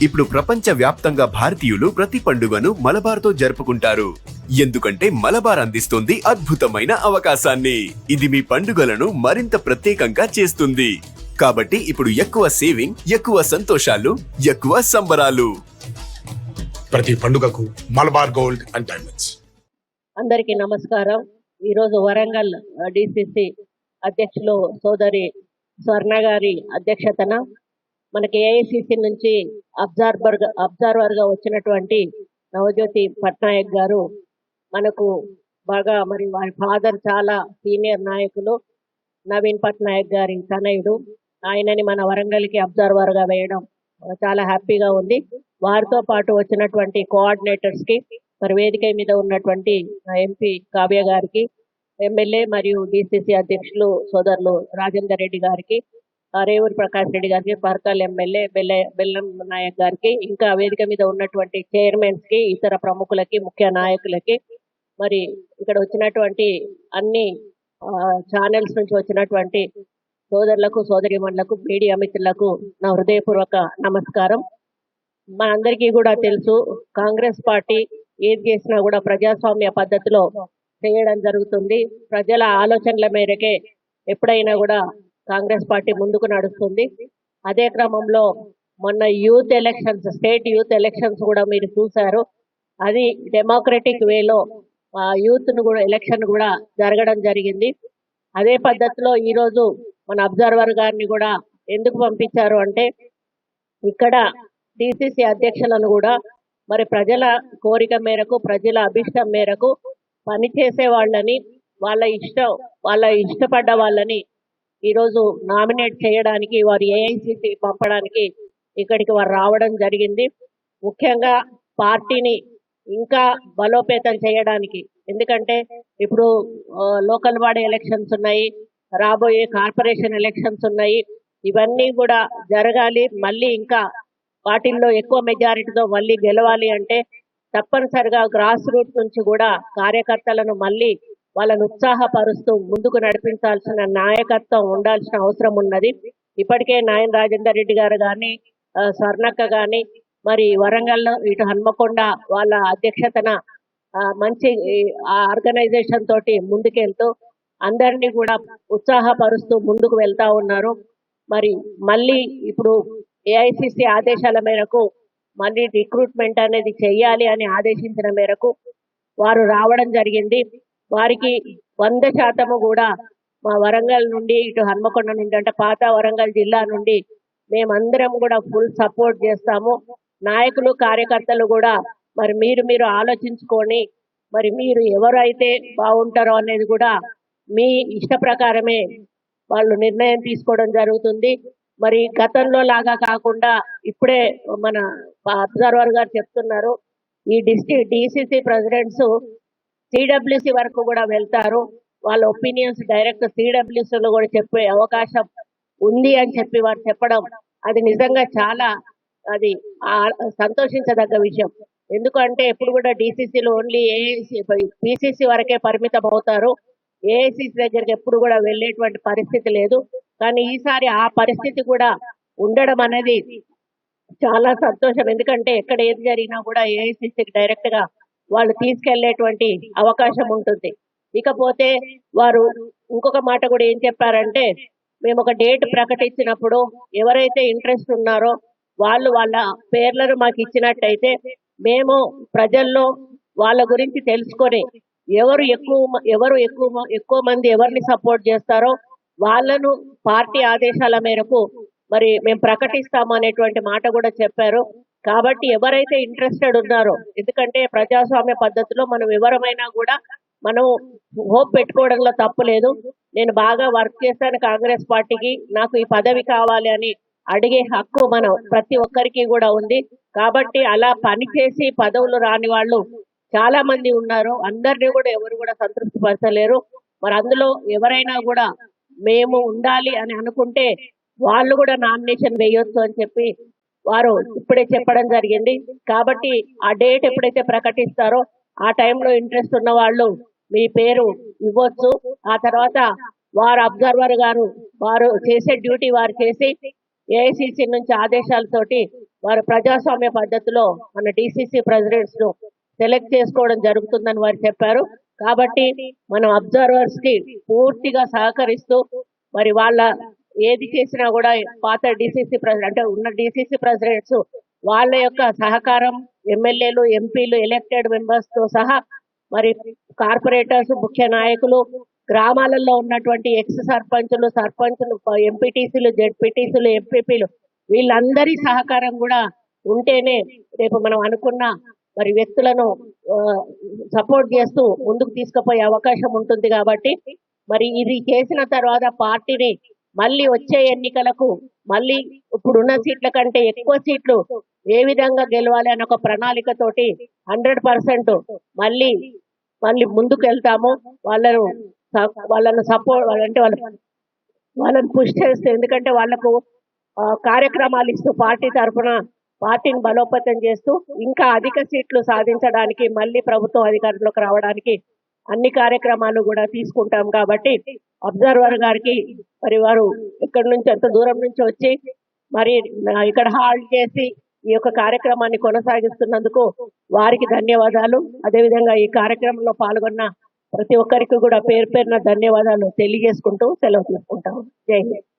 ఇప్పుడు ప్రపంచ వ్యాప్తంగా భారతీయులు ప్రతి పండుగను మలబార్తో జరుపుకుంటారు. ఎందుకంటే మలబార్ అందిస్తుంది అద్భుతమైన అవకాశాన్ని. ఇది మీ పండుగలను మరింత ప్రత్యేకంగా చేస్తుంది. కాబట్టి ఇప్పుడు ఎక్కువ సేవింగ్, ఎక్కువ సంతోషాలు, ఎక్కువ సంబరాలు. ప్రతి పండుగకు మలబార్ గోల్డ్ అండ్ డైమండ్స్. అందరికీ నమస్కారం. ఈరోజు వరంగల్ డిసిసి అధ్యక్షులు సోదరి స్వర్ణ గారి అధ్యక్షతన మనకి ఏఐసిసి నుంచి అబ్జర్వర్గా వచ్చినటువంటి నవజ్యోతి పట్నాయక్ గారు మనకు బాగా మరి వారి ఫాదర్ చాలా సీనియర్ నాయకులు, నవీన్ పట్నాయక్ గారి తనయుడు. ఆయనని మన వరంగల్కి అబ్జర్వర్గా వేయడం చాలా హ్యాపీగా ఉంది. వారితో పాటు వచ్చినటువంటి కోఆర్డినేటర్స్కి, మరి వేదిక మీద ఉన్నటువంటి ఎంపీ కావ్య గారికి, ఎమ్మెల్యే మరియు డిసిసి అధ్యక్షులు సోదరులు రాజేందర్ రెడ్డి గారికి, రేవూరి ప్రకాష్ రెడ్డి గారికి, పర్కల్ ఎమ్మెల్యే బెల్లం నాయక్ గారికి, ఇంకా వేదిక మీద ఉన్నటువంటి చైర్మన్స్ కి, ఇతర ప్రముఖులకి, ముఖ్య నాయకులకి, మరి ఇక్కడ వచ్చినటువంటి అన్ని ఛానల్స్ నుంచి వచ్చినటువంటి సోదరులకు, సోదరిమణులకు, మీడియా మిత్రులకు నా హృదయపూర్వక నమస్కారం. మనందరికీ కూడా తెలుసు, కాంగ్రెస్ పార్టీ ఏది చేసినా కూడా ప్రజాస్వామ్య పద్ధతిలో చేయడం జరుగుతుంది. ప్రజల ఆలోచనల మేరకే ఎప్పుడైనా కూడా కాంగ్రెస్ పార్టీ ముందుకు నడుస్తుంది. అదే క్రమంలో మొన్న youth elections, state youth elections కూడా మీరు చూశారు. అది డెమోక్రటిక్ వేలో యూత్ ను కూడా ఎలక్షన్ కూడా జరగడం జరిగింది. అదే పద్ధతిలో ఈరోజు మన అబ్జర్వర్ గారిని కూడా ఎందుకు పంపించారు అంటే, ఇక్కడ డిసిసి అధ్యక్షులను కూడా మరి ప్రజల కోరిక మేరకు, ప్రజల అభిష్టం మేరకు పనిచేసే వాళ్ళని, వాళ్ళ ఇష్టపడ్డ వాళ్ళని ఈరోజు నామినేట్ చేయడానికి, వారు ఏఐసిసి పంపడానికి ఇక్కడికి వారు రావడం జరిగింది. ముఖ్యంగా పార్టీని ఇంకా బలోపేతం చేయడానికి. ఎందుకంటే ఇప్పుడు లోకల్ బాడీ ఎలక్షన్స్ ఉన్నాయి, రాబోయే కార్పొరేషన్ ఎలక్షన్స్ ఉన్నాయి. ఇవన్నీ కూడా జరగాలి. మళ్ళీ ఇంకా వాటిల్లో ఎక్కువ మెజారిటీతో మళ్ళీ గెలవాలి అంటే తప్పనిసరిగా గ్రాస్ రూట్ నుంచి కూడా కార్యకర్తలను మళ్ళీ వాళ్ళను ఉత్సాహపరుస్తూ ముందుకు నడిపించాల్సిన నాయకత్వం ఉండాల్సిన అవసరం ఉన్నది. ఇప్పటికే నాయన రాజేందర్ రెడ్డి గారు కానీ, స్వర్ణక్క కానీ, మరి వరంగల్లో ఇటు హన్మకొండ వాళ్ళ అధ్యక్షతన మంచి ఆర్గనైజేషన్ తోటి ముందుకెళ్తూ అందరినీ కూడా ఉత్సాహపరుస్తూ ముందుకు వెళ్తా ఉన్నారు. మరి మళ్ళీ ఇప్పుడు ఏఐసిసి ఆదేశాల మేరకు మళ్ళీ రిక్రూట్మెంట్ అనేది చెయ్యాలి అని ఆదేశించిన మేరకు వారు రావడం జరిగింది. వారికి 100% కూడా మా వరంగల్ నుండి, ఇటు హన్మకొండ నుండి, అంటే పాత వరంగల్ జిల్లా నుండి మేమందరం కూడా ఫుల్ సపోర్ట్ చేస్తాము. నాయకులు, కార్యకర్తలు కూడా మరి మీరు ఆలోచించుకొని మరి మీరు ఎవరైతే బాగుంటారో అనేది కూడా మీ ఇష్ట ప్రకారమే వాళ్ళు నిర్ణయం తీసుకోవడం జరుగుతుంది. మరి గతంలో లాగా కాకుండా ఇప్పుడే మన అబ్జర్వర్ గారు చెప్తున్నారు, ఈ డిసిసి ప్రెసిడెంట్స్ సిడబ్ల్యూసి వరకు కూడా వెళ్తారు. వాళ్ళ ఒపీనియన్స్ డైరెక్ట్ సిడబ్ల్యూసీలో కూడా చెప్పే అవకాశం ఉంది అని చెప్పి వారు చెప్పడం, అది నిజంగా చాలా అది సంతోషించదగ్గ విషయం. ఎందుకంటే ఎప్పుడు కూడా డిసిసిలో ఓన్లీ పిసిసి వరకే పరిమితం అవుతారు. ఏఐసిసి దగ్గరికి ఎప్పుడు కూడా వెళ్ళేటువంటి పరిస్థితి లేదు. కానీ ఈసారి ఆ పరిస్థితి కూడా ఉండడం అనేది చాలా సంతోషం. ఎందుకంటే ఎక్కడ ఏది జరిగినా కూడా ఏఐసిసికి డైరెక్ట్ గా వాళ్ళు తీసుకెళ్లేటువంటి అవకాశం ఉంటుంది. ఇకపోతే వారు ఇంకొక మాట కూడా ఏం చెప్పారంటే, మేము ఒక డేట్ ప్రకటించినప్పుడు ఎవరైతే ఇంట్రెస్ట్ ఉన్నారో వాళ్ళు వాళ్ళ పేర్లను మాకు ఇచ్చినట్టయితే మేము ప్రజల్లో వాళ్ళ గురించి తెలుసుకొని ఎవరు ఎక్కువ మంది ఎవరిని సపోర్ట్ చేస్తారో వాళ్ళను పార్టీ ఆదేశాల మేరకు మరి మేము ప్రకటిస్తాము అనేటువంటి మాట కూడా చెప్పారు. కాబట్టి ఎవరైతే ఇంట్రెస్టెడ్ ఉన్నారో, ఎందుకంటే ప్రజాస్వామ్య పద్ధతిలో మనం ఎవరమైనా కూడా మనం హోప్ పెట్టుకోవడంలో తప్పు లేదు. నేను బాగా వర్క్ చేస్తాను కాంగ్రెస్ పార్టీకి, నాకు ఈ పదవి కావాలి అని అడిగే హక్కు మనం ప్రతి ఒక్కరికి కూడా ఉంది. కాబట్టి అలా పనిచేసి పదవులు రాని వాళ్ళు చాలా మంది ఉన్నారు. అందరినీ కూడా ఎవరు కూడా సంతృప్తి పరచలేరు. మరి అందులో ఎవరైనా కూడా మేము ఉండాలి అని అనుకుంటే వాళ్ళు కూడా నామినేషన్ వేయొచ్చు అని చెప్పి వారు ఇప్పుడే చెప్పడం జరిగింది. కాబట్టి ఆ డేట్ ఎప్పుడైతే ప్రకటిస్తారో ఆ టైంలో ఇంట్రెస్ట్ ఉన్న వాళ్ళు మీ పేరు ఇవ్వచ్చు. ఆ తర్వాత వారు అబ్జర్వర్ గారు వారు చేసే డ్యూటీ వారు చేసి ఏఐసిసి నుంచి ఆదేశాలతోటి వారు ప్రజాస్వామ్య పద్ధతిలో మన డిసిసి ప్రెసిడెంట్స్ ను సెలెక్ట్ చేసుకోవడం జరుగుతుందని వారు చెప్పారు. కాబట్టి మనం అబ్జర్వర్స్ కి పూర్తిగా సహకరిస్తూ మరి వాళ్ళ ఏది చేసినా కూడా పాత డిసిసి ప్రెసిడెంట్ అంటే ఉన్న డిసిసి ప్రెసిడెంట్స్ వాళ్ళ యొక్క సహకారం ఎమ్మెల్యేలు ఎంపీలు ఎలక్టెడ్ మెంబర్స్ తో సహా మరి కార్పొరేటర్స్ ముఖ్య నాయకులు గ్రామాలలో ఉన్నటువంటి ఎక్స్ సర్పంచులు ఎంపీటీసీలు జెడ్పీటీసీలు ఎంపీపీలు వీళ్ళందరి సహకారం కూడా ఉంటేనే రేపు మనం అనుకున్న మరి వ్యక్తులను సపోర్ట్ చేస్తూ ముందుకు తీసుకుపోయే అవకాశం ఉంటుంది. కాబట్టి మరి ఇది చేసిన తర్వాత పార్టీని మళ్ళీ వచ్చే ఎన్నికలకు మళ్ళీ ఇప్పుడున్న సీట్ల కంటే ఎక్కువ సీట్లు ఏ విధంగా గెలవాలి అనే ఒక ప్రణాళికతోటి 100% మళ్ళీ ముందుకు వెళ్తాము. వాళ్ళను సపోర్ట్ అంటే వాళ్ళని పుష్ చేస్తే, ఎందుకంటే వాళ్ళకు కార్యక్రమాలు ఇస్తూ పార్టీ తరఫున పార్టీని బలోపేతం చేస్తూ ఇంకా అధిక సీట్లు సాధించడానికి మళ్ళీ ప్రభుత్వం అధికారంలోకి రావడానికి అన్ని కార్యక్రమాలు కూడా తీసుకుంటాం. కాబట్టి అబ్జర్వర్ గారికి మరి వారు ఇక్కడి నుంచి అంత దూరం నుంచి వచ్చి మరి ఇక్కడ హాల్ట్ చేసి ఈ యొక్క కార్యక్రమాన్ని కొనసాగిస్తున్నందుకు వారికి ధన్యవాదాలు. అదేవిధంగా ఈ కార్యక్రమంలో పాల్గొన్న ప్రతి ఒక్కరికి కూడా పేరు పేరున ధన్యవాదాలు తెలియజేసుకుంటూ సెలవు తీసుకుంటాం. జై హింద్.